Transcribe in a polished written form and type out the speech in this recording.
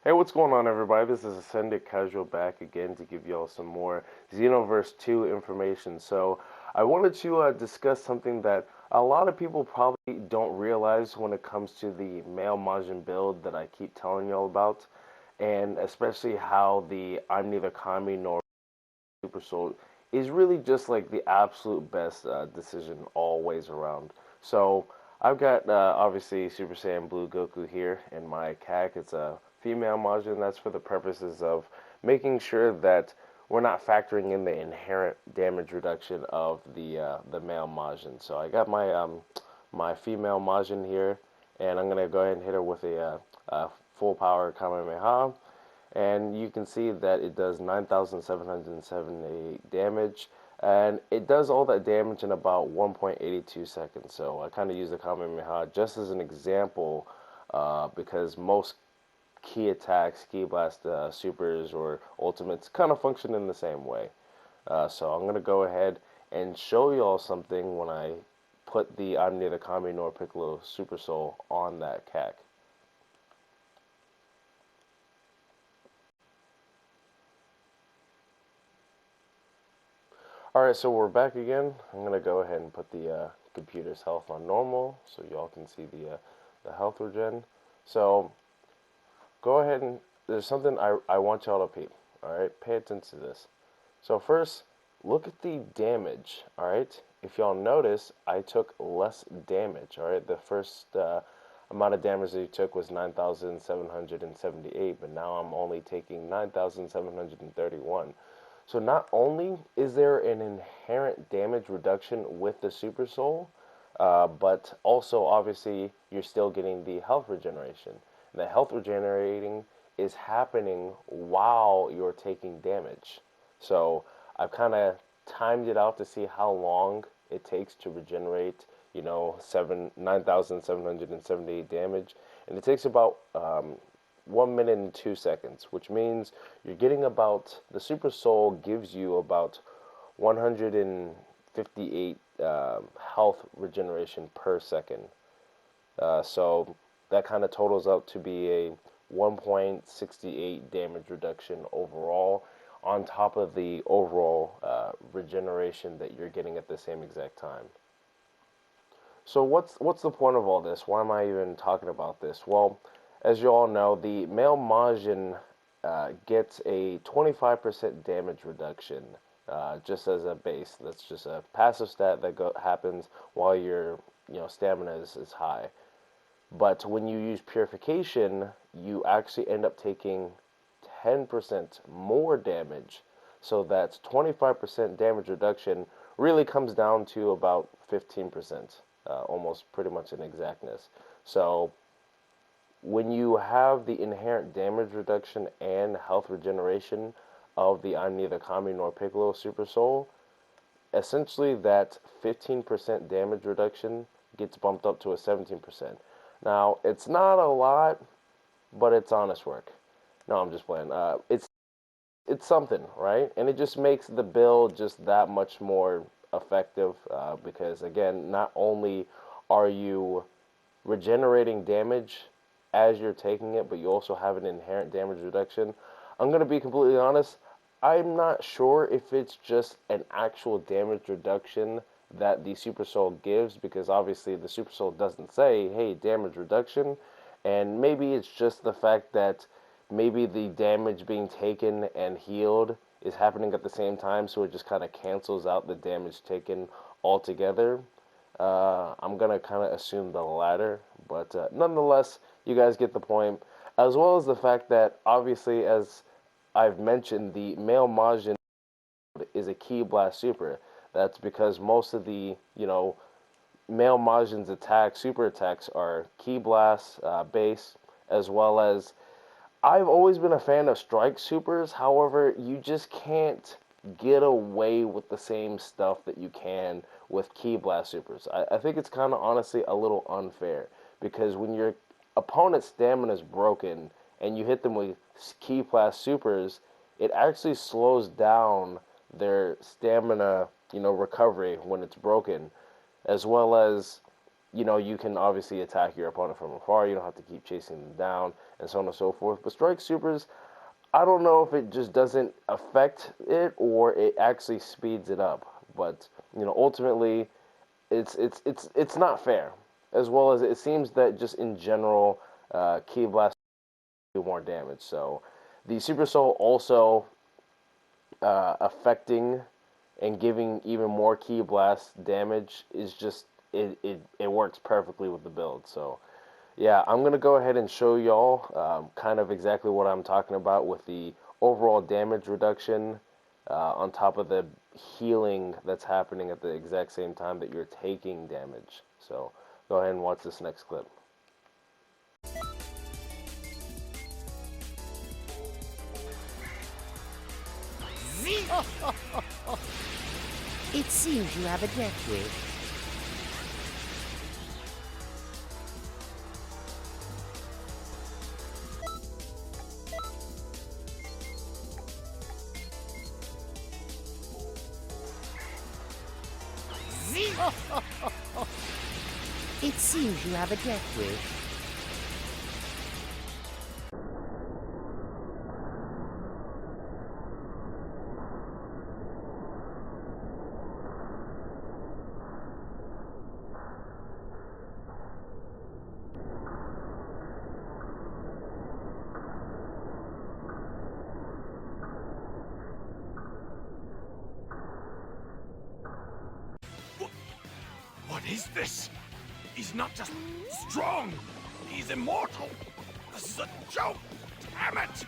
Hey, what's going on, everybody? This is Ascended Casual back again to give y'all some more Xenoverse 2 information. So, I wanted to discuss something that a lot of people probably don't realize when it comes to the male Majin build that I keep telling y'all about, and especially how the I'm neither Kami nor Super Soul is really just like the absolute best decision all ways around. So I've got obviously Super Saiyan Blue Goku here in my CAC. It's a female Majin. That's for the purposes of making sure that we're not factoring in the inherent damage reduction of the male Majin. So I got my female Majin here, and I'm gonna go ahead and hit her with a full power Kamehameha, and you can see that it does 9,778 damage, and it does all that damage in about 1.82 seconds. So I kind of use the Kamehameha just as an example, because most key attacks, key blast supers or ultimates kind of function in the same way. So I'm gonna go ahead and show y'all something when I put the I'm neither Kami nor Piccolo Super Soul on that CAC. Alright, so we're back again. I'm going to go ahead and put the computer's health on normal so y'all can see the health regen. So go ahead and there's something I want y'all to peep. Alright, pay attention to this. So first, look at the damage. Alright, if y'all notice, I took less damage. Alright, the first amount of damage that you took was 9,778, but now I'm only taking 9,731. So not only is there an inherent damage reduction with the Super Soul, but also obviously you're still getting the health regeneration. The health regenerating is happening while you're taking damage. So I've kind of timed it out to see how long it takes to regenerate, 9,778 damage, and it takes about 1 minute and 2 seconds, which means you're getting about, the Super Soul gives you about 158 health regeneration per second. So that kind of totals up to be a 1.68 damage reduction overall, on top of the overall regeneration that you're getting at the same exact time. So what's the point of all this? Why am I even talking about this? Well, as you all know, the male Majin gets a 25% damage reduction just as a base. That's just a passive stat that happens while your stamina is high. But when you use purification, you actually end up taking 10% more damage. So that 25% damage reduction really comes down to about 15%, almost pretty much in exactness. So when you have the inherent damage reduction and health regeneration of the I'm neither Kami nor Piccolo Super Soul, essentially that 15% damage reduction gets bumped up to a 17%. Now, it's not a lot, but it's honest work. No, I'm just playing. It's something, right? And it just makes the build just that much more effective, because again, not only are you regenerating damage as you're taking it, but you also have an inherent damage reduction. I'm going to be completely honest, I'm not sure if it's just an actual damage reduction that the Super Soul gives, because obviously the Super Soul doesn't say, hey, damage reduction, and maybe it's just the fact that maybe the damage being taken and healed is happening at the same time, so it just kind of cancels out the damage taken altogether. I'm gonna kind of assume the latter, but nonetheless, you guys get the point. As well as the fact that, obviously, as I've mentioned, the male Majin is a Ki Blast Super. That's because most of the, male Majin's attacks, super attacks, are Ki Blast base, as well as I've always been a fan of Strike Supers. However, you just can't get away with the same stuff that you can with Ki Blast Supers. I think it's kind of honestly a little unfair, because when your opponent's stamina is broken and you hit them with Ki Blast Supers, it actually slows down their stamina, recovery when it's broken, as well as you know, you can obviously attack your opponent from afar. You don't have to keep chasing them down, and so on and so forth. But Strike Supers, I don't know if it just doesn't affect it or it actually speeds it up. But you know, ultimately, it's not fair. As well as it seems that just in general, Ki Blast do more damage. So the Super Soul also affecting and giving even more Ki Blast damage is just it works perfectly with the build. So yeah, I'm gonna go ahead and show y'all kind of exactly what I'm talking about with the overall damage reduction on top of the healing that's happening at the exact same time that you're taking damage. So go ahead and watch this next clip. It seems you have a death wish. It seems you have a death wish. What is this? He's not just strong, he's immortal. This is a joke. Damn it!